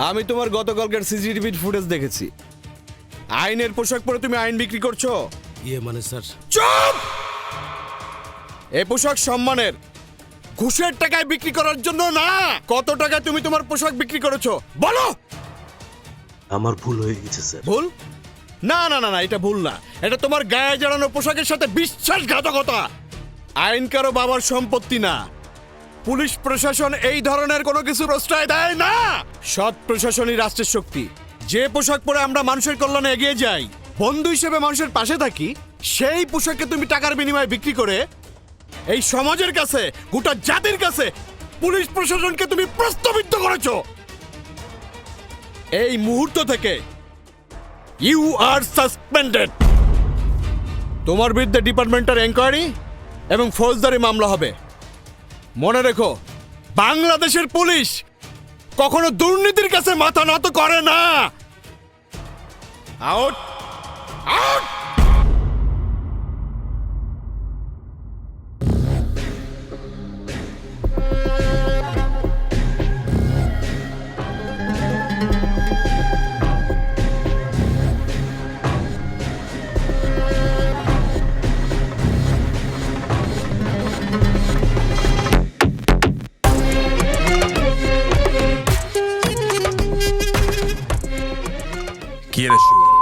আমি তোমার গতকালকার CCTV footage দেখেছি। আইনের পোশাক পরে তুমি আইন বিক্রি করছো। মানে স্যার। চুপ! এই পোশাক সম্মানের, ঘুষের টাকায় বিক্রি করার জন্য না। কত টাকায় তুমি তোমার পোশাক বিক্রি করেছো বলো। আমার ভুল হয়ে গেছে স্যার। ভুল? না না না না, এটা ভুল না। এটা তোমার গায়ে জড়ানো পোশাকের সাথে বিশ্বাসঘাতকতা। আইন কারো বাবার সম্পত্তি না। পুলিশ প্রশাসন এই ধরনের কোনো কিছু প্রশ্রয় দেয় না। সৎ প্রশাসনই রাষ্ট্রের শক্তি। যে পোশাক পরে আমরা মানুষের কল্যাণে এগিয়ে যাই, বন্ধু হিসেবে মানুষের পাশে থাকি, সেই পোশাককে তুমি টাকার বিনিময়ে বিক্রি করে এই সমাজের কাছে, গোটা জাতির কাছে পুলিশ প্রশাসনকে তুমি প্রশ্নবিদ্ধ করেছো। এই মুহূর্ত থেকে ইউ আর সাসপেন্ডেড। তোমার বিরুদ্ধে ডিপার্টমেন্টাল এনকোয়ারি এবং ফৌজদারি মামলা হবে। মনে রেখো, বাংলাদেশের পুলিশ কখনো দুর্নীতির কাছে মাথা নত করে না। Out out.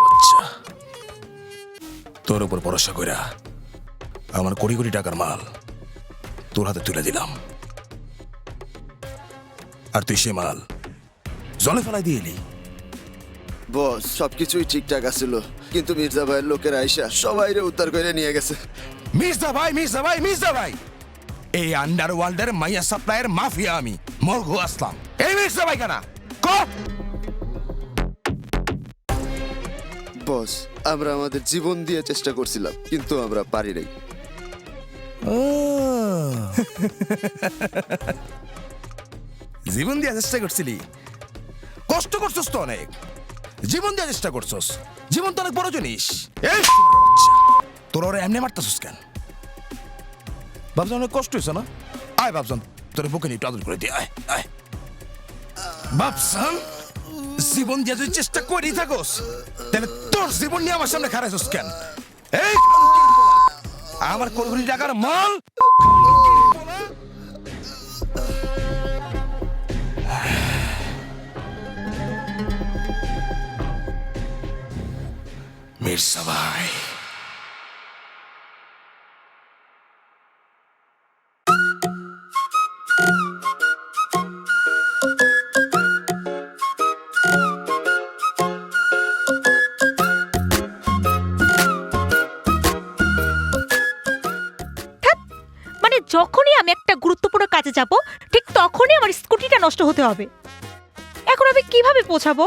বাচ্চা, তোর উপর ভরসা কইরা আমার কোটি কোটি টাকার মাল তোর হাতে তুলে দিলাম, আর তুই সে মাল জলে ফেলাই দিয়ে এলি। বস, সবকিছুই ঠিকঠাক আছিল, কিন্তু মির্জা ভাইয়ের লোকেরা আইসা সবাইরে উদ্ধার করে নিয়ে গেছে। মির্জা ভাই, মির্জা ভাই, মির্জা ভাই, এই আন্ডারওয়ার্ল্ডের মাইয়া সাপ্লাইয়ের মাফিয়া আমি মরঘু আসলাম। এই মির্জা ভাই কেনা বস, আমরা আমাদের জীবন দিয়ে চেষ্টা করছিলাম, কিন্তু আমরা পারি নাই। জীবন দিয়ে চেষ্টা করছিলি, কষ্ট করছস তো অনেক। জীবন দিয়ে চেষ্টা করছস, জীবন তো অনেক বড় জিনিস। এই বাচ্চা, তোর ওরা এমনি মারতাছস কেন? ভাবছেন অনেক কষ্ট হয়েছে না? আয় ভাবছেন তোর বুকে নিয়ে আদর করে দিয়ে আয় আয়। ভাবছেন জীবন দিয়ে যদি চেষ্টা করেই থাকোস, তাহলে তোর জীবন নিয়ে আমার সামনে খারাইছস কেন? এই আমার কোটি টাকার মাল মির্জা ভাই। মানে যখনই আমি একটা গুরুত্বপূর্ণ কাজে যাব, ঠিক তখনই আমার স্কুটিটা নষ্ট হতে হবে। এখন আমি কিভাবে পৌঁছাবো?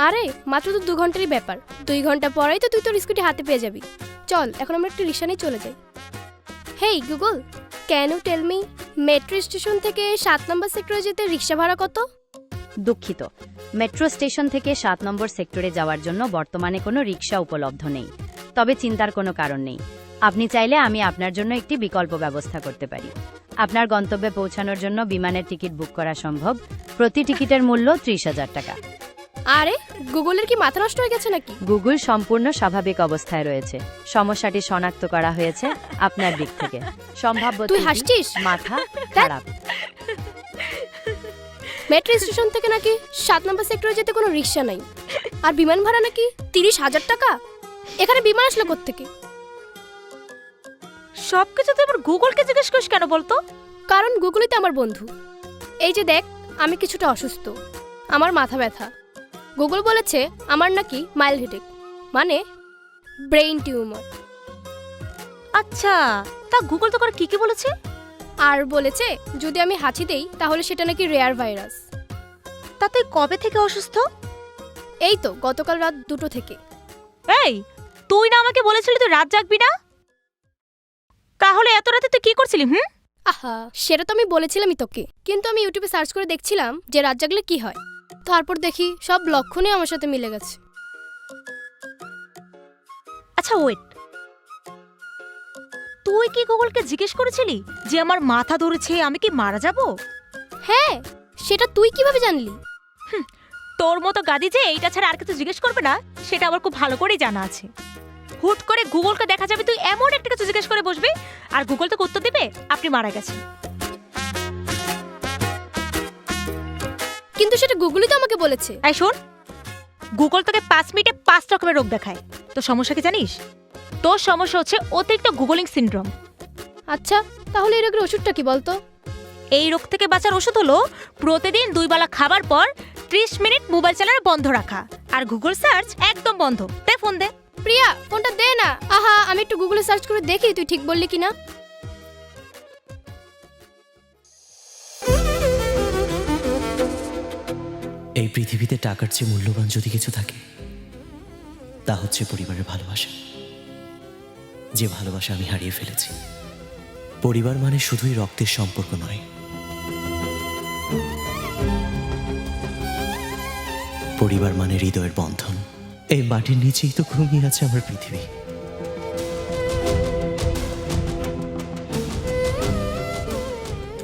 আরে মাত্র তো 2 ঘন্টারই ব্যাপার। 2 ঘন্টা পরেই তো তুই তোর স্কুটি হাতে পেয়ে যাবি। চল এখন আমরা একটা রিক্সা নিয়ে চলে যাই। Hey Google, can you tell me metro station থেকে 7 নম্বর সেক্টরে যেতে রিক্সা ভাড়া কত? দুঃখিত, মেট্রো স্টেশন থেকে 7 নম্বর সেক্টরে যাওয়ার জন্য বর্তমানে কোনো রিক্সা উপলব্ধ নেই। তবে চিন্তার কোনো কারণ নেই, আপনি চাইলে আমি আপনার জন্য একটি বিকল্প ব্যবস্থা করতে পারি। আপনার গন্তব্যে পৌঁছানোর জন্য বিমানের টিকিট বুক করা সম্ভব। প্রতি টিকিটের মূল্য 30,000 টাকা। আরে গুগলের কি মাথা নষ্ট হয়ে গেছে নাকি? গুগল সম্পূর্ণ স্বাভাবিক অবস্থায় রয়েছে। সমস্যাটি শনাক্ত করা হয়েছে আপনার দিক থেকে। সম্ভাব্য তুই হাসছিস? মাথা খারাপ। মেট্রো স্টেশন থেকে নাকি 7 নম্বর সেক্টরে যেতে কোনো রিক্সা নাই, আর বিমান ভাড়া নাকি 30,000 টাকা। এখানে বিমান আসলো কোত্থেকে? সবকিছু তুই আবার গুগলকে জিজ্ঞেস করিস কেন বলতো? কারণ গুগলই তো আমার বন্ধু। এই যে দেখ, আমি কিছুটা অসুস্থ, আমার মাথা ব্যথা। গুগল বলেছে আমার নাকি মাইল্ড হেডেক, মানে ব্রেইন টিউমার। আচ্ছা, তা গুগল তো করে কি কি বলেছে? আর বলেছে যদি আমি হাঁচি দেই তাহলে সেটা নাকি রেয়ার ভাইরাস। তা তুই কবে থেকে অসুস্থ? এই তো গতকাল রাত 2টো থেকে। এই, তুই না আমাকে বলেছিলি তুই রাত জাগবি না? তাহলে এত রাতে তুই কি করছিলি? আহা, সেটা তো আমি বলেছিলামই তোকে, কিন্তু আমি ইউটিউবে সার্চ করে দেখছিলাম যে রাত জাগলে কি হয়। তারপর দেখি সব লক্ষণই আমার সাথে মিলে গেছে। আচ্ছা ওয়েট, তুই কি গুগলকে জিজ্ঞেস করেছিলি যে আমার মাথা ধরেছে, আমি কি মারা যাব? হ্যাঁ, সেটা তুই কিভাবে জানলি? তোর মতো গাদি যে এইটা ছাড়া আর কিছু জিজ্ঞেস করবে না সেটা আমার খুব ভালো করেই জানা আছে। হুট করে গুগলকে দেখা যাবে তুই এমন একটা কিছু জিজ্ঞেস করে বসবি আর গুগল তোকে উত্তর দিবে আপনি মারা গেছেন। কিন্তু সেটা গুগলই তো আমাকে বলেছে। এই শোন, গুগল তোকে 5 মিনিটে 5 রকমের রোগ দেখায়। তোর সমস্যা কি জানিস? তোর সমস্যা হচ্ছে অতিরিক্ত গুগলিং সিনড্রোম। আচ্ছা, তাহলে এই রোগের ওষুধটা কি বলতো? এই রোগ থেকে বাঁচার ওষুধ হলো প্রতিদিন 2 বেলা খাবার পর 30 মিনিট মোবাইল চালানো বন্ধ রাখা আর গুগল সার্চ একদম বন্ধ। দে ফোন দে। প্রিয়া, ফোনটা দে না। আহা, আমি একটু গুগলে সার্চ করে দেখি তুই ঠিক বললি কিনা। এই পৃথিবীতে টাকার চেয়ে মূল্যবান যদি কিছু থাকে তা হচ্ছে পরিবারের ভালোবাসা, যে ভালোবাসা আমি হারিয়ে ফেলেছি। পরিবার মানে শুধুই রক্তের সম্পর্ক নয়, পরিবার মানে হৃদয়ের বন্ধন। এই মাটির নিচেই তো ঘুমিয়ে আছে আমার পৃথিবী।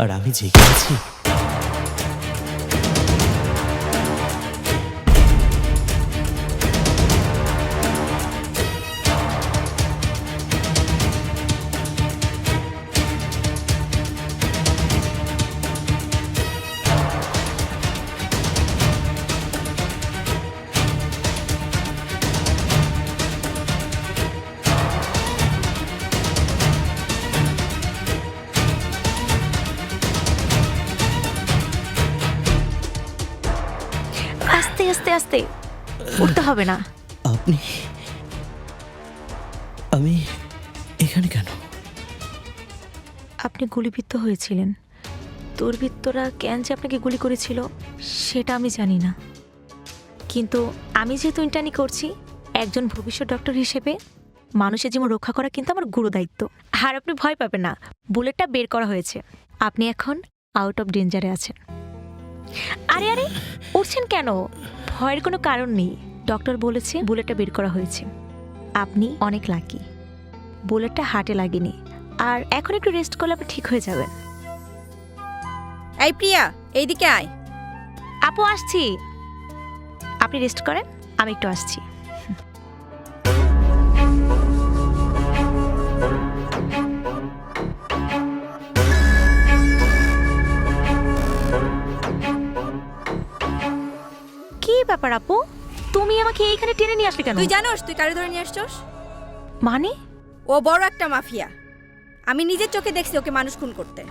আর আমি জেগে আছি আস্তে আস্তে আস্তে, উঠতে হবে না। আপনি, আমি এখানে কেন? আপনি গুলিবিদ্ধ হয়েছিলেন। দুর্বৃত্তরা কেন যে আপনাকে গুলি করেছিল সেটা আমি জানি না, কিন্তু আমি যেহেতু ইন্টার্নি করছি একজন ভবিষ্যৎ ডক্টর হিসেবে মানুষের জীবন রক্ষা করা কিন্তু আমার গুরু দায়িত্ব। আর আপনি ভয় পাবেন না, বুলেটটা বের করা হয়েছে। আপনি এখন আউট অফ ডেঞ্জারে আছেন। আরে আরে, উঠছেন কেন? ভয়ের কোনো কারণ নেই। ডক্টর বলেছে বুলেটটা বের করা হয়েছে। আপনি অনেক লাকি, বুলেটটা হার্টে লাগেনি। আর এখন একটু রেস্ট করলে আপনি ঠিক হয়ে যাবেন। এই প্রিয়া, এইদিকে আয়। আপু আসছি, আপনি রেস্ট করেন, আমি একটু আসছি। কি ব্যাপার আপু, তুমি আমাকে এইখানে টেনে নিয়ে আসলে কেন? তুই জানোস তুই কারে ধরে নিয়ে আসছস? মানে? ও বড় একটা মাফিয়া। আমি নিজের চোখে দেখছি ওকে মানুষ খুন করতে।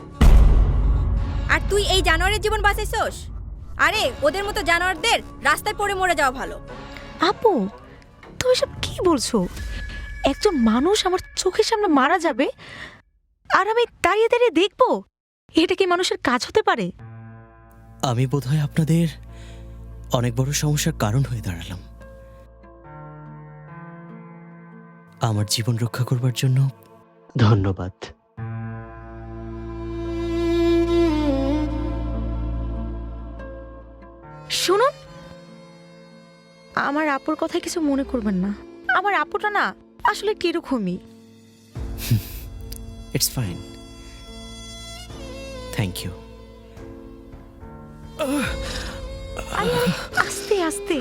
আর তুই এই জানোয়ারের জীবন বাঁচাইছস? আরে ওদের মতো জানোয়ারদের রাস্তায় পড়ে মরে যাওয়া ভালো। আপু, তুমি সব কি বলছো? একজন মানুষ আমার চোখের সামনে মারা যাবে আর আমি দাঁড়িয়ে দাঁড়িয়ে দেখবো? এটা কি মানুষের কাজ হতে পারে? আমি বোধহয় আপনাদের অনেক বড় সমস্যার কারণ হয়ে দাঁড়ালাম। আমার জীবন রক্ষা করবার জন্য ধন্যবাদ। শুনুন, আমার আপুর কথায় কিছু মনে করবেন না। আমার আপুটা না আসলে কিরকমই। It's fine, thank you. আস্তে আস্তে।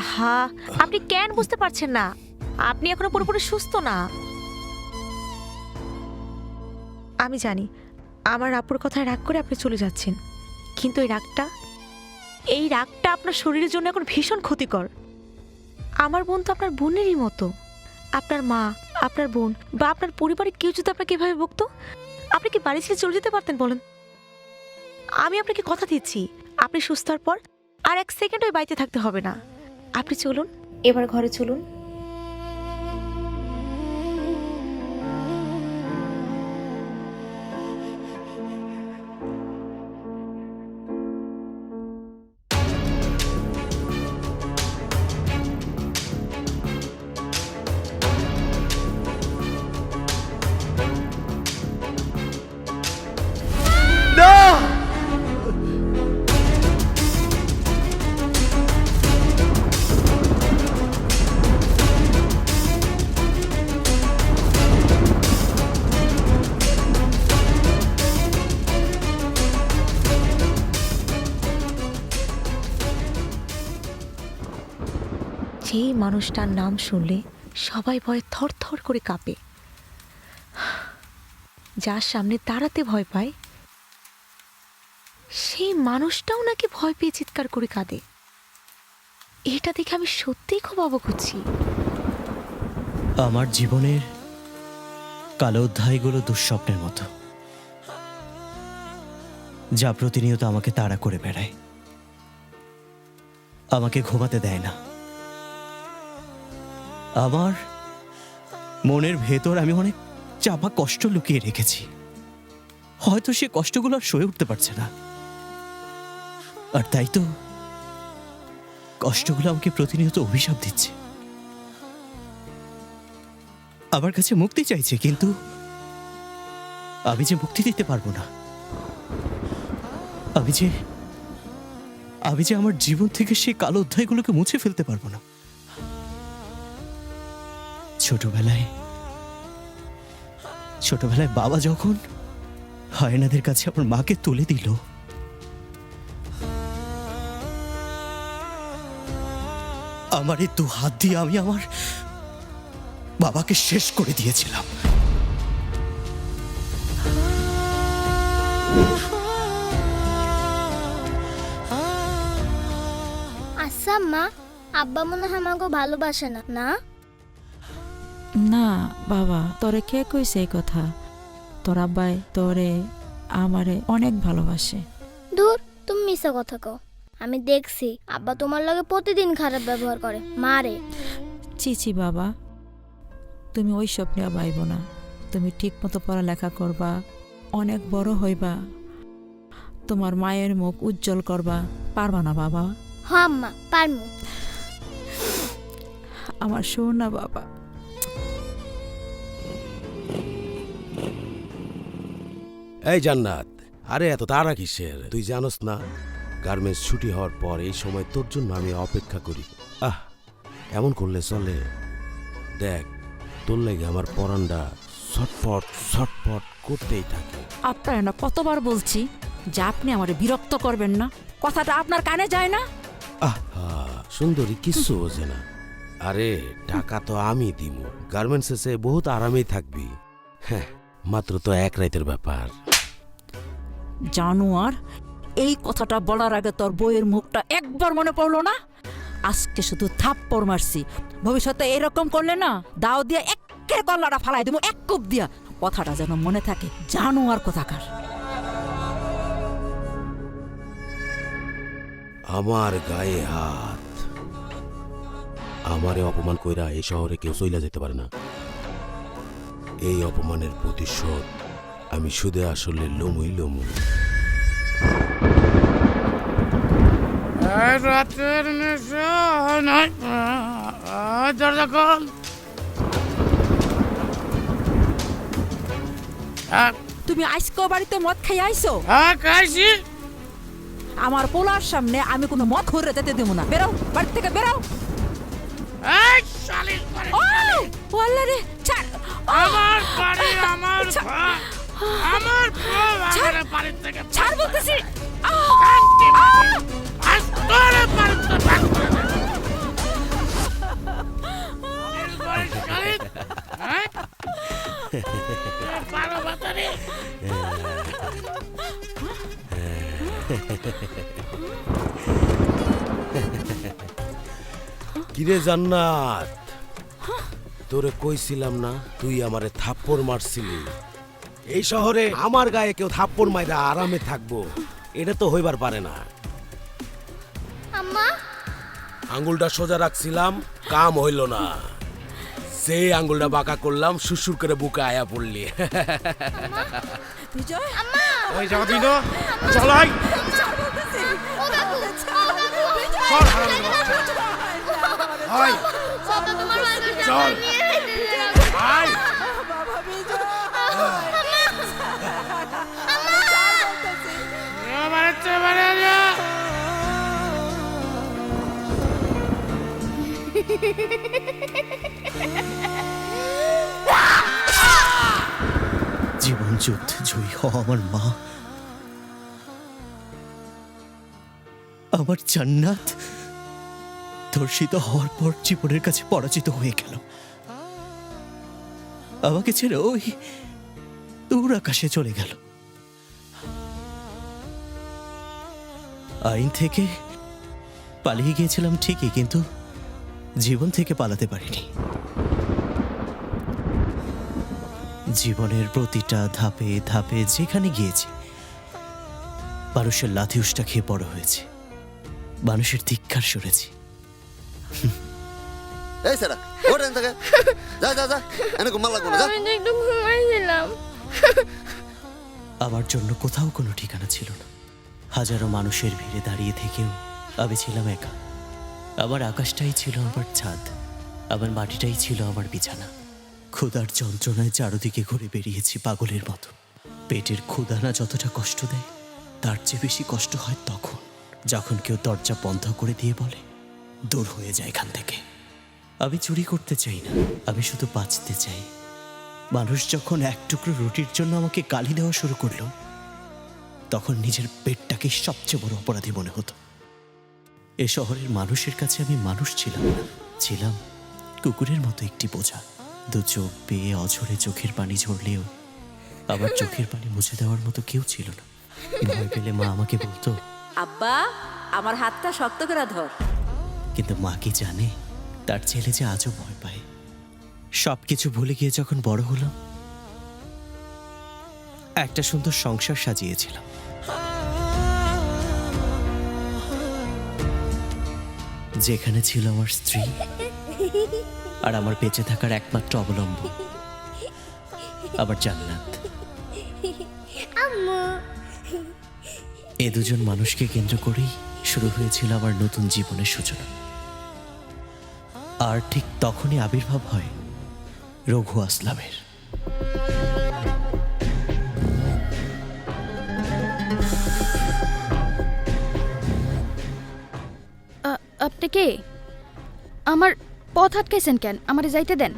আহা, আপনি কেন বুঝতে পারছেন না? আপনি এখনো পুরোপুরি সুস্থ না। আমি জানি আমার আপুর কথায় রাগ করে আপনি চলে যাচ্ছেন, কিন্তু এই রাগটা আপনার শরীরের জন্য এখন ভীষণ ক্ষতিকর। আমার বোন তো আপনার বোনেরই মতো। আপনার মা, আপনার বোন বা আপনার পরিবারের কেউ যদি আপনাকে এভাবে বকতো, আপনি কি বাড়ি ছেড়ে চলে যেতে পারতেন বলেন? আমি আপনাকে কথা দিচ্ছি, আপনি সুস্থ হওয়ার পর আর 1 সেকেন্ড ওই বাড়িতে থাকতে হবে না। আপনি চলুন, এবার ঘরে চলুন। মানুষটার নাম শুনলে সবাই ভয়ে থরথর করে কাঁপে, যার সামনে দাঁড়াতে ভয় পায় সেই মানুষটাও নাকি ভয় পেয়ে চিৎকার করে কাঁদে। এটা দেখে আমি সত্যিই খুব অবাক হচ্ছি। আমার জীবনের কালো অধ্যায়গুলো দুঃস্বপ্নের মতো, যা প্রতিনিয়ত আমাকে তাড়া করে বেড়ায়, আমাকে ঘুমাতে দেয় না। আমার মনের ভেতর আমি অনেক চাপা কষ্ট লুকিয়ে রেখেছি, হয়তো সে কষ্টগুলো আর সয়ে উঠতে পারছে না। আর তাই তো কষ্টগুলো আমাকে প্রতিনিয়ত অভিশাপ দিচ্ছে, আমার কাছে মুক্তি চাইছে, কিন্তু আমি যে মুক্তি দিতে পারবো না। আমি যে আমার জীবন থেকে সেই কালো অধ্যায়গুলোকে মুছে ফেলতে পারবো না। ছোটবেলায় বাবা যখন হায়নাদের কাছে আমার মাকে তুলে দিল, আমার এই দু হাত দিয়ে আমি আমার বাবাকে শেষ করে দিয়েছিলাম। আচ্ছা মা, আব্বা মনে হয় আমাকে ভালোবাসে না, না? না বাবা, তোরে কে কইছে এই কথা? তোর আব্বাই তোরে আমারে অনেক ভালোবাসে। দূর, তুমি মিছা কথা কও। আমি দেখছি আব্বা তোমার লগে প্রতিদিন খারাপ ব্যবহার করে, মারে। চিচি বাবা, তুমি ওই সব নিয়ে ভাইব না। তুমি ঠিক মতো পড়ালেখা করবা, অনেক বড় হইবা, তোমার মায়ের মুখ উজ্জ্বল করবা, পারবা না বাবা? হ আম্মা, পারমু। আমার শোন না বাবা। এই জান্নাত, আরে এত তাড়া কিসের? তুই জানোস না গার্মেন্টস ছুটি হওয়ার পর এই সময় তোর জন্য আমি অপেক্ষা করি। এমন করলে চলে? দেখ, তোর লাগে আমার পরানটা ছটফট ছটফট করতেই থাকে। আপনার না কতবার বলছি যে আপনি আমারে বিরক্ত করবেন না, কথাটা আপনার কানে যায় না? সুন্দরী কিচ্ছু বোঝে না। আরে টাকা তো আমি দিব, গার্মেন্টসে সে বহুত আরামেই থাকবি। হ্যাঁ, মাত্র তো এক রাতের ব্যাপার। জানোয়ার, এই কথাটা বলার আগে তোর বইয়ের মুখটা একবার মনে পড়লো না? আজকে শুধু থাপ্পড় মারছি, ভবিষ্যতে এরকম করলে না দাও দিয়ে একের কল্লাটা ফালাই দেবো, এক কূপ দিয়া। কথাটা যেন মনে থাকে, জানোয়ার কোথাকার। আমার গায়ে হাত, আমারে অপমান কইরা এই শহরে কেউ চইলা যেতে পারে না। এই অপমানের প্রতিশোধ আমি শুধু আসলে লমুই লমু। রাতের নেশা নাই, দরজা খোল। তুমি আজকেও বাড়িতে মদ খাই আইছো? হ্যাঁ, খাইছি। আমার পোলার সামনে আমি কোনো মদ ঘুরে যেতে দেবো না। বেরো বাড়ি থেকে, বেরো। এই শালির বাড়ি, ও আল্লাহ রে, ছাড়। আমার বাড়ি, আমার ঘর, আমার বউ আমার বাড়ি থেকে ছাড় বলতেছি। তোরে বাড়িতে ভাগ করে দে। এই বাড়ি শালির, হ্যাঁ? বারো বাতারি। কিরে জান্নাত, তোরে কইছিলাম না তুই আমারে থাপ্পড় মারছিলি? এই শহরে আমার গায়ে কেউ থাপ্পড় মাইরা আরামে থাকবো, এটা তো হইবার পারে না। আম্মা, আঙ্গুলটা সোজা রাখছিলাম, কাম হইল না। সেই আঙ্গুলটা বাঁকা করলাম, সুসুর করে বুকে আয়া পড়লি। বিজয়, ওই যাওয়া দিন, চলাই। চল, হারামি বাচ্চা। চল, আয়। বাড়িতে বাড়ি যা। জীবন যুদ্ধে জয়ী হওয়া আমার মা, আমার জান্নাত, ধর্ষিত হওয়ার পর জীবনের কাছে পরাজিত হয়ে গেল। আমাকে ছেড়ে ওই দূর আকাশে চলে গেল। আইন থেকে পালিয়ে গিয়েছিলাম ঠিকই, কিন্তু জীবন থেকে পালাতে পারিনি। জীবনের প্রতিটা ধাপে ধাপে যেখানে গিয়েছি মানুষের লাথি উষ্টা খেয়ে বড় হয়েছে, মানুষের ধিক্কার সরেছি। এই সেটা ওঠ এখান থেকে, যা যা যা, এনে ঘুমার লাগবে না, যা। আমি তো একটু ঘুমাইছিলাম। আমার জন্য কোথাও কোনো ঠিকানা ছিল না। হাজারো মানুষের ভিড়ে দাঁড়িয়ে থেকেও আমি ছিলাম একা। আমার আকাশটাই ছিল আমার ছাদ, আমার মাটিটাই ছিল আমার বিছানা। ক্ষুধার যন্ত্রণায় চারদিকে ঘুরে বেরিয়েছি পাগলের মতো। পেটের ক্ষুধা না যতটা কষ্ট দেয়, তার চেয়ে বেশি কষ্ট হয় তখন যখন কেউ দরজা বন্ধ করে দিয়ে বলে, দূর হয়ে যায় এখান থেকে। আমি চুরি করতে চাই না, আমি শুধু বাঁচতে চাই। মানুষ যখন এক টুকরো রুটির জন্য আমাকে গালি দেওয়া শুরু করলো, তখন নিজের পেটটাকে সবচেয়ে বড় অপরাধী মনে হতো। এ শহরের মানুষের কাছে আমি মানুষ ছিলাম না, ছিলাম কুকুরের মতো একটি বোঝা। দু চোখ বেয়ে অঝরে চোখের পানি ঝরলেও আমার চোখের পানি মুছে দেওয়ার মতো কেউ ছিল না। ভয় পেলে মা আমাকে বলতো, আব্বা আমার হাতটা শক্ত করে ধর। কিন্তু মা কি জানে তার ছেলে যে আজও ভয় পায়। সবকিছু ভুলে গিয়ে যখন বড় হলাম, একটা সুন্দর সংসার সাজিয়েছিলাম। যেখানে ছিল আমার স্ত্রী আর আমার বেঁচে থাকার একমাত্র অবলম্বন আমার জান্নাত। এ দুজন মানুষকে কেন্দ্র করেই শুরু হয়েছিল আমার নতুন জীবনের সূচনা। আর ঠিক তখনই আবির্ভাব হয় রঘু আসলামের। আপনি কে? আমার পথ আটকাইছেন কেন? আমারে যাইতে দেন।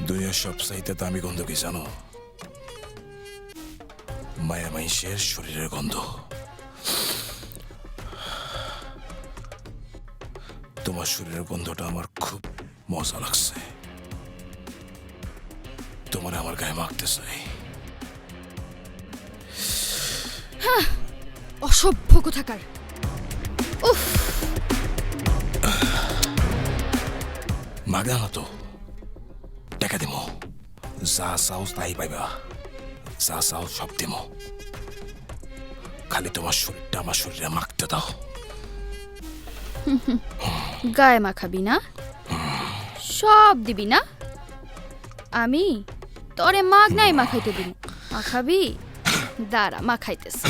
দুইয়ের সব চাইতে দামি গন্ধ কি জানো? মায়া মাইশের শরীরের গন্ধ। তোমার শরীরের গন্ধটা আমার খুব মজা লাগছে। তোমার আমার গায়ে মাখতে চাই। অসভ্য কোথাকার। উফ, মাগা না তো, টাকা দিমো। যা চাও তাই পাইবা, যা চাও সব দিমো। খালি তোমার শরীরটা আমার শরীরে মাখতে দাও। গায়ে মাখাবি না? সব দিবি না? আমি তোরে মাগ নাই মাখাইতে দিন। মাখাবি? দাঁড়া মাখাইতেছে।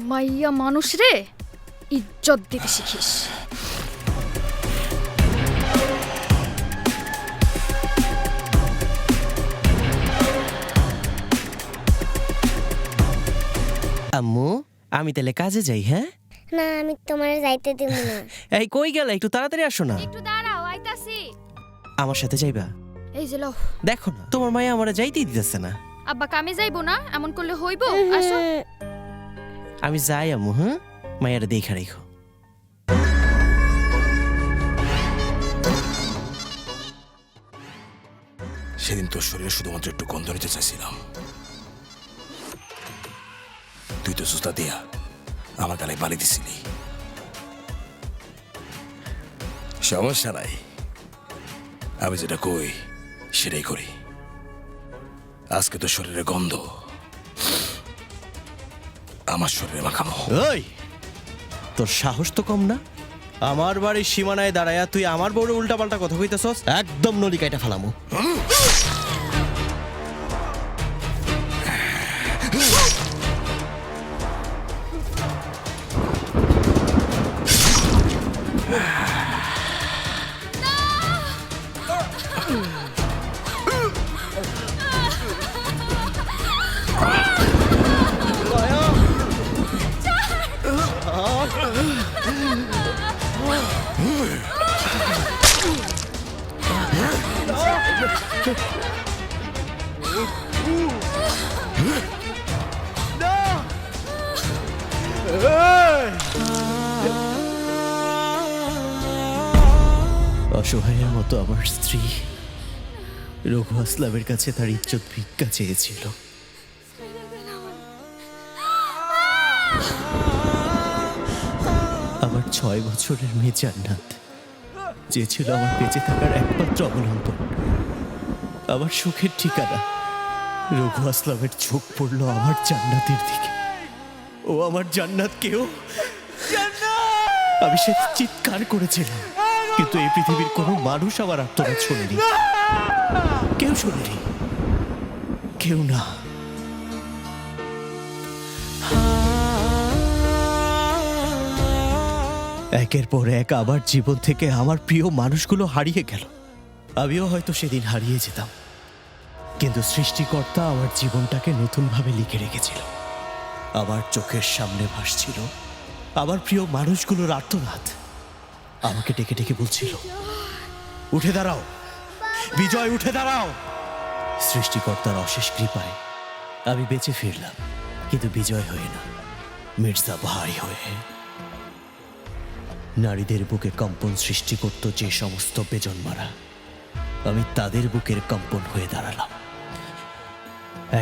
মাইয়া মানুষ রে ইজ্জত দিতে শিখিস। আম্মু আমি তাহলে কাজে যাই। হ্যাঁ না, আমি তোমার যাইতে দেব না। এই কই গেল? একটু তাড়াতাড়ি আসো না। একটু দাঁড়াও, আইতাছি। আমার সাথে যাইবা? এই যে লও। দেখো না তোমার মায়া আমার যাইতেই দিতেছে না। আব্বা কামে যাইবো না? এমন করলে হইব? আসো। আমি যাই আম্মু। হ্যাঁ মায়ারে দেখা রেখো। সেদিন তোর শরীরে শুধুমাত্র একটু গন্ধ নিতে চাইছিলাম। তুই তো জুতা দিয়া আমার গালে বালি দিছিলি। সমস্যা নাই, আমি যেটা কই সেটাই করি। আজকে তো শরীরে গন্ধ আমার শরীরে মাখামো। ওই তোর সাহস তো কম না? আমার বাড়ির সীমানায় দাঁড়ায়া তুই আমার বড় উল্টাপাল্টা কথা কইতেছস। একদম নলিকাইটা ফালামু। অসহায়ের মতো আমার স্ত্রী রঘু আসলামের কাছে তার ইজ্জত ভিক্ষা চেয়েছিল। আমার 6 বছরের মেয়ে জান্নাত, যে ছিল আমার বেঁচে থাকার একমাত্র অবলম্বন, আমার সুখের ঠিকানা, রঘু আসলামের চোখ পড়লো আমার জান্নাতের দিকে। ও আমার জান্নাতকেও আমি সে চিৎকার করেছিলাম, কিন্তু এই পৃথিবীর কোনো মানুষ আমার আত্মনাদ শোনেনি, কেউ শোনেনি, কেউ না। একের পর এক আবার জীবন থেকে আমার প্রিয় মানুষগুলো হারিয়ে গেল। আমিও হয়তো সেদিন হারিয়ে যেতাম, কিন্তু সৃষ্টিকর্তা আমার জীবনটাকে নতুনভাবে লিখে রেখেছিল। আমার চোখের সামনে ভাসছিল আমার প্রিয় মানুষগুলোর আর্তনাদ। আমাকে ডেকে ডেকে বলছিল, উঠে দাঁড়াও বিজয়, উঠে দাঁড়াও। সৃষ্টিকর্তার অশেষ কৃপায় আমি বেঁচে ফিরলাম, কিন্তু বিজয় হয়ে না, মির্জা ভাই হয়ে। নারীদের বুকে কম্পন সৃষ্টি করত যে সমস্ত বেজন্মারা, আমি তাদের বুকের কম্পন হয়ে দাঁড়ালাম।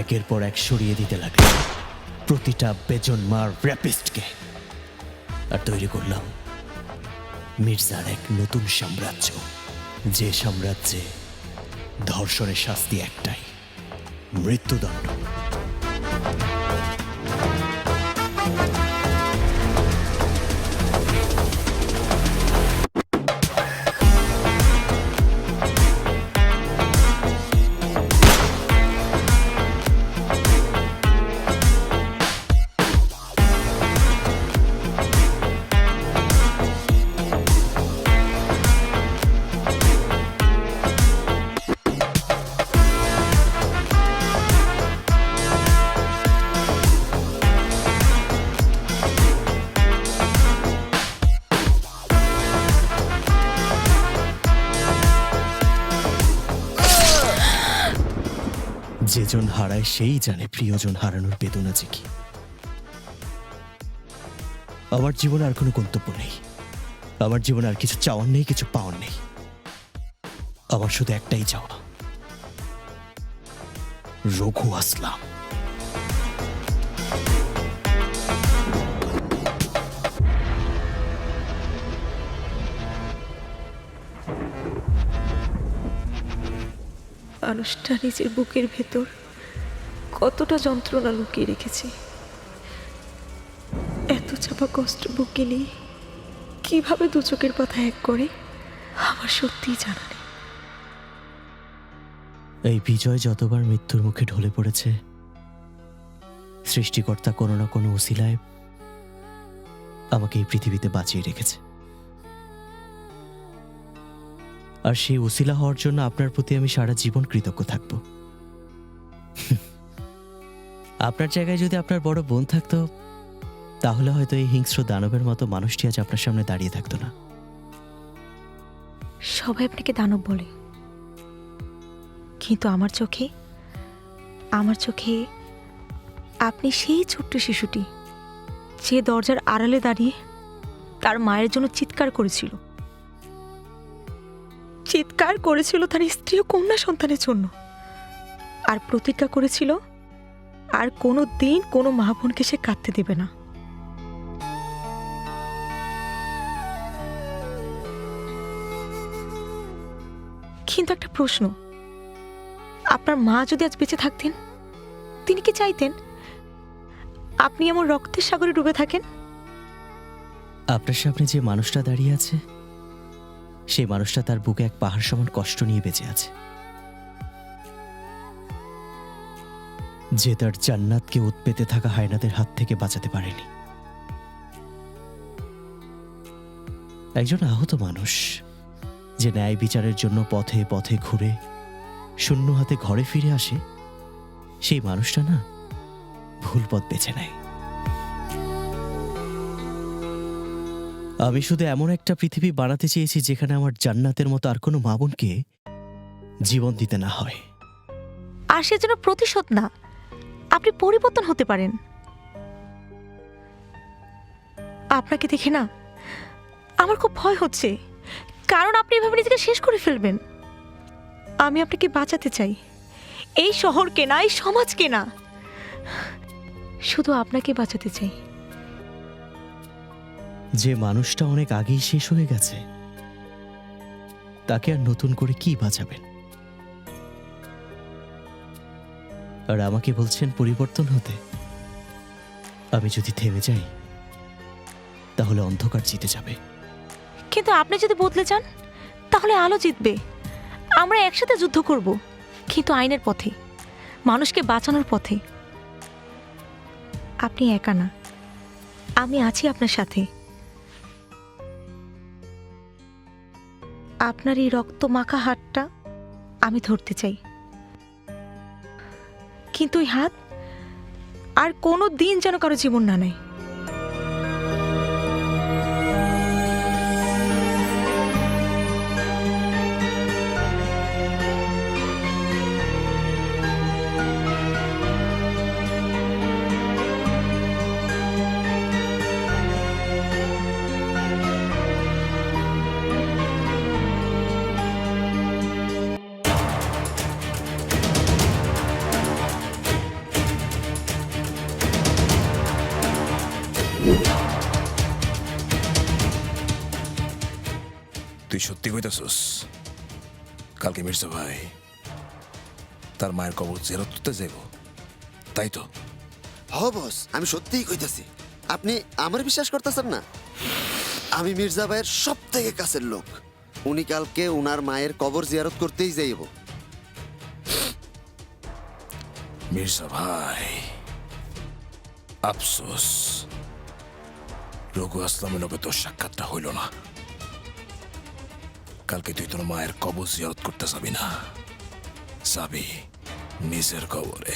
একের পর এক সরিয়ে দিতে লাগলাম প্রতিটা বেজন্মার র্যাপিস্টকে, আর তৈরি করলাম মির্জার এক নতুন সাম্রাজ্য, যে সাম্রাজ্যে ধর্ষণের শাস্তি একটাই, মৃত্যুদণ্ড। যেজন হারায় সেই জানে প্রিয়জন হারানোর বেদনা যে কি। আমার জীবনে আর কোনো গন্তব্য নেই, আমার জীবনে আর কিছু চাওয়ার নেই, কিছু পাওয়ার নেই। আমার শুধু একটাই চাওয়া, রঘু আসলাম। মানুষটা নিজের বুকের ভেতর কতটা যন্ত্রণা লুকিয়ে রেখেছে, এত চাপা কষ্ট বুকে নিয়ে কিভাবে দু চোখের পাতা এক করে আমার সত্যিই জানা নেই। এই বিজয় যতবার মৃত্যুর মুখে ঢলে পড়েছে, সৃষ্টিকর্তা কোনো না কোনো উসিলায় আমাকে এই পৃথিবীতে বাঁচিয়ে রেখেছে। আর সেই উসিলা হওয়ার জন্য আপনার প্রতি আমি সারা জীবন কৃতজ্ঞ থাকব। আপনার জায়গায় যদি আপনার বড় বোন থাকতো, তাহলে হয়তো এই হিংস্র দানবের মতো মানুষটি আজ আপনার সামনে দাঁড়িয়ে থাকতো না। সবাই আপনাকে দানব বলে, কিন্তু আমার চোখে আপনি সেই ছোট্ট শিশুটি যে দরজার আড়ালে দাঁড়িয়ে তার মায়ের জন্য চিৎকার করেছিল তার স্ত্রী ও কন্যা সন্তানের জন্য, আর প্রতিজ্ঞা করেছিল আর কোনো দিন কোনো মা বোনকে সে কাঁদতে দেবে না। কিন্তু একটা প্রশ্ন, আপনার মা যদি আজ বেঁচে থাকতেন, তিনি কি চাইতেন আপনি এমন রক্তের সাগরে ডুবে থাকেন? আপনার সামনে যে মানুষটা দাঁড়িয়ে আছে, সেই মানুষটা তার বুকে এক পাহাড় সমান কষ্ট নিয়ে বেঁচে আছে, যে তার জান্নাতকে উৎপেতে থাকা হায়নাদের হাত থেকে বাঁচাতে পারেনি। একজন আহত মানুষ যে ন্যায় বিচারের জন্য পথে পথে ঘুরে শূন্য হাতে ঘরে ফিরে আসে, সেই মানুষটা না ভুল পথ বেছে নেয়। আমি শুধু এমন একটা পৃথিবী বানাতে চেয়েছি যেখানে আমার জান্নাতের মতো আর কোনো মা বোনকে জীবন দিতে না হয়। আর সেজন্য প্রতিশোধ না, আপনি পরিবর্তন হতে পারেন। আপনাকে দেখে না আমার খুব ভয় হচ্ছে, কারণ আপনি এভাবে নিজেকে শেষ করে ফেলবেন। আমি আপনাকে বাঁচাতে চাই, এই শহরকে না, এই সমাজকে না, শুধু আপনাকে বাঁচাতে চাই। যে মানুষটা অনেক আগেই শেষ হয়ে গেছে তাকে আর নতুন করে কি বাঁচাবেন? আর আমাকে বলছেন পরিবর্তন হতে। আমি যদি থেমে যাই তাহলে অন্ধকার জিতে যাবে। কিন্তু আপনি যদি বদলে যান তাহলে আলো জিতবে। আমরা একসাথে যুদ্ধ করব, কিন্তু আইনের পথে, মানুষকে বাঁচানোর পথে। আপনি একা না, আমি আছি আপনার সাথে। আপনার এই রক্ত মাখা হাতটা আমি ধরতে চাই, কিন্তু এই হাত আর কোনো দিন যেন কারো জীবন না নেয়। তুই সত্যি কইতাছস কালকে মির্জা ভাই তার মায়ের কবর জিয়ারত করতে যাইব, তাই তো? হ বস, আমি সত্যিই কইতাছি। আপনি আমার বিশ্বাস করতেছেন না? আমি মির্জা ভাইয়ের সব থেকে কাছের লোক। উনি কালকে উনার মায়ের কবর জিয়ারত করতেই যাইব। মির্জা ভাই, আফসোস রঘু আসলামের লোকে তোর সাক্ষাৎটা হইল না। কালকে তুই তোর মায়ের কবর জিয়ারত করতে যাবি না, যাবি নিজের কবরে।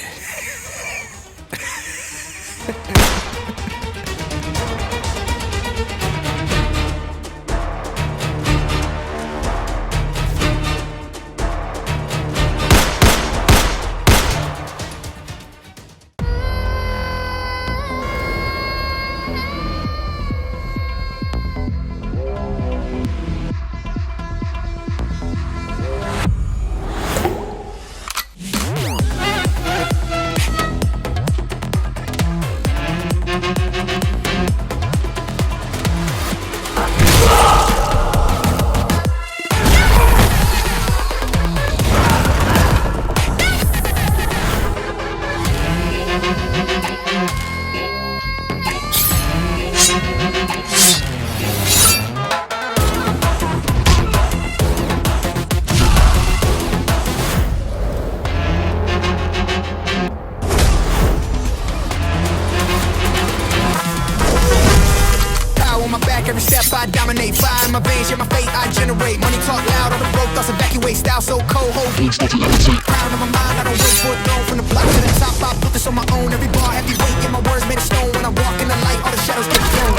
Every step I dominate, fire in my veins, yeah, my fate I generate. Money talk loud, on the road, thoughts evacuate. Style so cold, hold crown on my mind, I don't wait for it throne. From the block to the top, I built this on my own. Every bar, heavy weight, yeah, my words made of stone. When I walk in the light, all the shadows get thrown.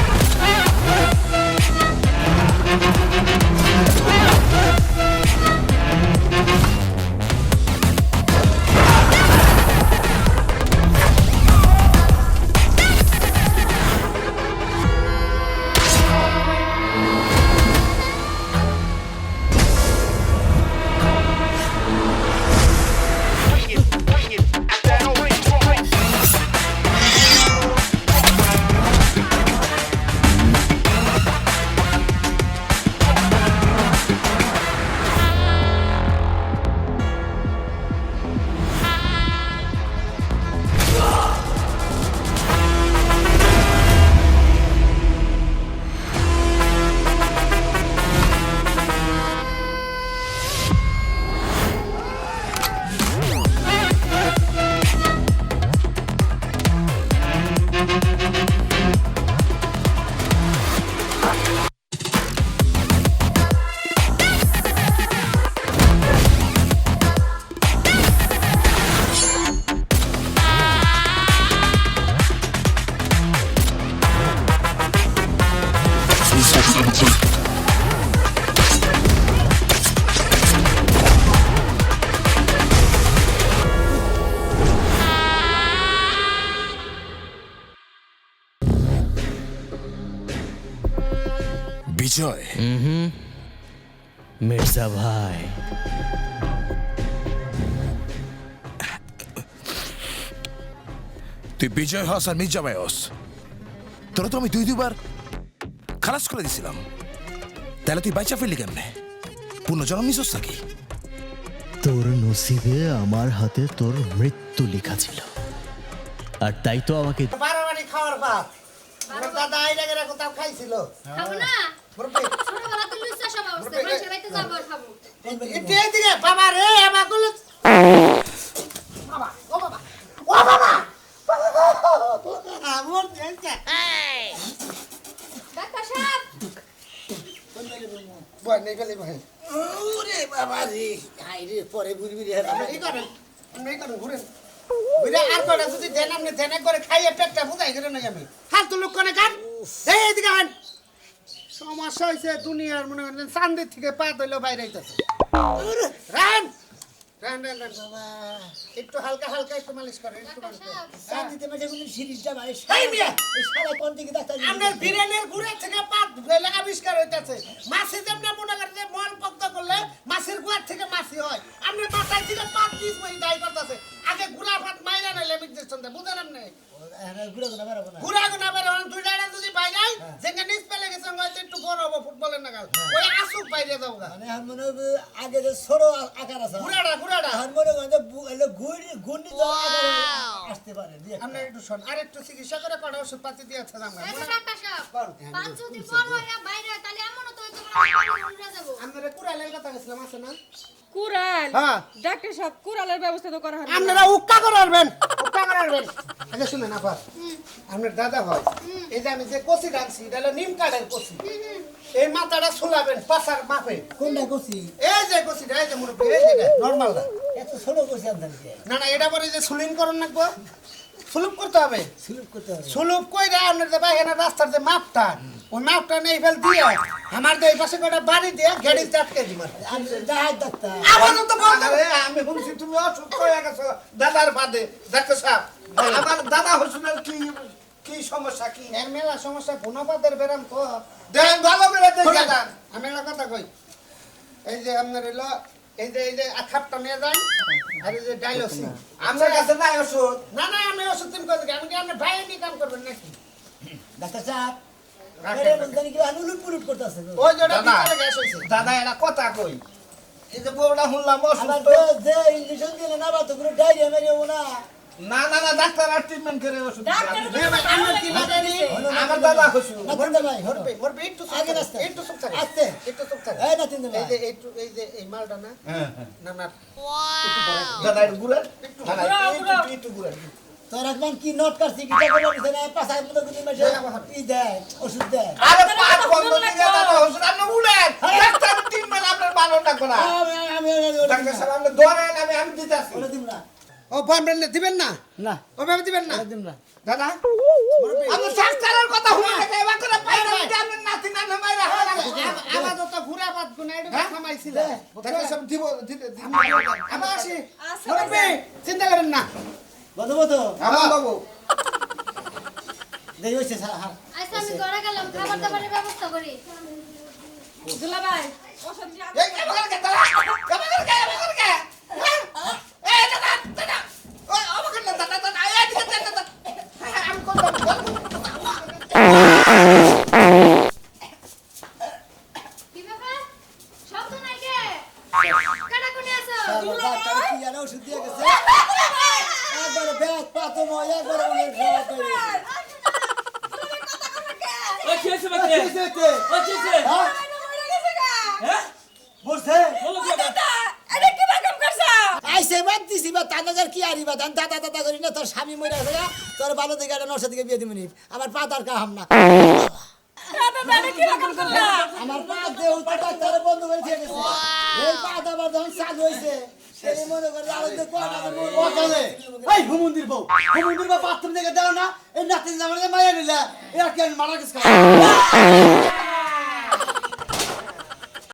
বিজয় মির্জা ভাই, তুই বিজয় হস আর মির্জা ভাই হস, তোরা তো আমি দুইবার খালাস করে দিছিলাম, তাহলে তুই বাইচা ফেললি কেমনে? পুনর্জন্ম নিছস নাকি? তোর নসিবে আমার হাতে তোর মৃত্যু লেখা ছিল, আর তাই তো আমাকে বাড়াবাড়ি খাওয়ার ভাত আমার দাদা এই জায়গায় কোথাও খাইছিল। খাবো না মুরব্বি, ছোটবেলা তো লুচা সব অবস্থা মাসে বাইতে যাবো আর খাবো একটু এদিকে বাবা রে, আমার গুলো বাবা, ও বাবা, ও বাবা, আমার দেখছে ডাক্তার সাহেব বয় নেই গেলে ভাই। ওরে বাবা রে, হাই রে, পরে বুঝবি রে। এই করেন, এই করেন, ঘুরেন বুঝে আর কটা যদি দেন আপনি দেনে করে খাইয়ে পেটটা বুঝাই করে নাই আমি ফালতু লোক কোনে কান এই এদিকে আন। সমস্যা হয়েছে দুনিয়ার মনে করেন চান্দের থেকে পা দইলো বাইরে হইতেছে। রান রান রান রান বাবা, একটু হালকা হালকা একটু মালিশ করেন, একটু মালিশ করেন। চান্দিতে মাঝে কোনো সিরিজটা ভাই এই মিয়া এই সারা কোন দিকে ডাক্তার আপনার বিরেনের গুড়ে থেকে পা ধুইলে আবিষ্কার হইতাছে। মাছি যেমন মনে করেন যে মল পক্ত করলে মাছের গুয়ার থেকে মাছি হয়, আপনি মাথায় থেকে পা পিস বই দাই করতেছে। আগে গুড়া ভাত মাইরা নাইলে ইনজেকশন দেয়, বুঝেন আপনি? গুড়া গুনা বেরো দুই ডাড়া যদি পাই নাই যেখানে নিচ পেলে গেছে হয়তো একটু বড় হবো ফুটবলের নাগাল, ওই আসুক বাইরে যাবো গা। মানে মনে হবে আগে যে ছোট আকার আছে গুড়াটা গুড়াটা মনে হয় যে গুন্ডি আসতে পারে। আপনি একটু শোন, আর একটু চিকিৎসা করে কটা ওষুধ পাতি দিয়েছে আমরা। ডাক্তার সাহেব পাঁচ যদি বড় হয় বাইরে হয়, তাহলে এমনও তো হইতে পারে উড়ে যাবো আপনারা কুড়ালের কথা গেছিলাম আছে না? কুড়াল হ্যাঁ ডাক্তার সাহেব কুড়ালের ব্যবস্থা তো করা হয় না। আপনারা উক্কা করে আসবেন, উক্কা করে আসবেন। আচ্ছা শুনেন আপা, আপনার দাদা হয় এই যে আমি যে কচি রাখছি এটা হলো নিম কাঠের কচি, এই মাথাটা ছুলাবেন পাশার মাপে। কোনটা করছি এই যে কচিটা এই যে মুরব্বি এই যে নরমাল না, এত ছোট করছি আপনার না না এটা পরে যে সুলিন করুন নাকবো, সুলুপ করতে হবে। সুলভ করতে হবে। সুলুপ কইরা আপনার যে বাইরে রাস্তার যে মাপটা ওই মাপটা নেই ফেল দিয়ে আমার যে এই পাশে কটা বাড়ি দিয়ে গাড়ি চাটকে দিই মার। ডাক্তার আপাতত বন্ধ রে, আমি বলছি তুমি অসুস্থ হয়ে গেছো দাদার বাদে। ডাক্তার সাহেব আমার দাদা হসপিটাল কি কি সমস্যা কি? এর মেলা সমস্যা গুণপাতের বেরাম তো দেখেন ভালো করে দেখে যান। আমি একটা কথা কই, এই যে আপনার এলো এই যে খাপটা নিয়ে যান আর এই যে ডাইলসি আমার কাছে নাই ওষুধ। না না আমি ওষুধ তুমি কই আমি কি আপনি ভাই নি কাম করবেন নাকি? ডাক্তার সাহেব উলুট করতেছে ওই যে ভিতরে গ্যাস হইছে। দাদা এটা কথা কই, এই যে বউটা শুনলাম অসুস্থ। যে ইঞ্জেকশন দিলে না বা তো কোনো ডায়রিয়া মেরেও না। না না না ডাক্তার আর ট্রিটমেন্ট করে ওষুধ আমার কি লাগেনি আমার দাদা হইছে। নাতিন ভাই মরবে মরবে একটু আগে রাস্তা একটু চুপ থাক আস্তে একটু চুপ থাক। এই নাতিন ভাই এই যে এই মালটা না না না দাদা একটু ঘুরে একটু ঘুরে তোর একবার কি নোট করছি কি টাকা বলছে না পাঁচা মতো গুলি মাসে ই দেয় ওষুধ দেয়। আরে পাঁচ বন্ধ থেকে দাদা ওষুধ আপনি উড়েন ডাক্তার তিন মাস আপনার ভালো ডাকবো না। আমি ডাক্তার সাহেব আপনি ধরেন আমি দিতেছি। ওটা দিব না ও বন্ধ দিবেন না? না ওভাবে দিবেন না দিব না দাদা। আমি ডাক্তারের কথা শুনে থেকে এবার করে পাইনা আপনি নাতি না মাইরা আমার তো ঘুরে বাদ গুনা এটা থামাইছিল। ডাক্তার সাহেব দিব আমি আসি মুরব্বি চিন্তা করেন না। বন্ধু বন্ধু আমার বাবু দেই হইছে স্যার। হ্যাঁ আচ্ছা আমি ঘরে গেলাম খাবার দাবারের ব্যবস্থা করি। দুলাভাই ওষুধ নিয়ে এই কেমন করে দাদা কেমন করে এই দাদা দাদা ওই আমাকে না দাদা দাদা এই দিকে দাদা আমি কোন কি ব্যাপার শব্দ নাই কে কাটা কোনে আছো? ডাক্তার কি জানো ওষুধ দিয়ে গেছে একবারে ব্যাগ পাতো ময় একবারে অনেক খাওয়া করে বসে আইসে বাদ দিছি বা তানাজার কি আরিবা ধান দাদা দাদা করি না তোর স্বামী মরে গেছে গা, তোর ভালো দিকে একটা নরসের দিকে বিয়ে দিবনি আমার পা তার কাহাম না আমার পা দেহ তো ডাক্তারে বন্ধ করে দিয়ে গেছে এই পা দাবার যখন চালু হয়েছে সেই মনে করে আরো যে এই হুমুন্দির বউ বাথরুম থেকে দাও না এই নাতিন জামানে মায়া নিলা এরা কেন মারা গেছে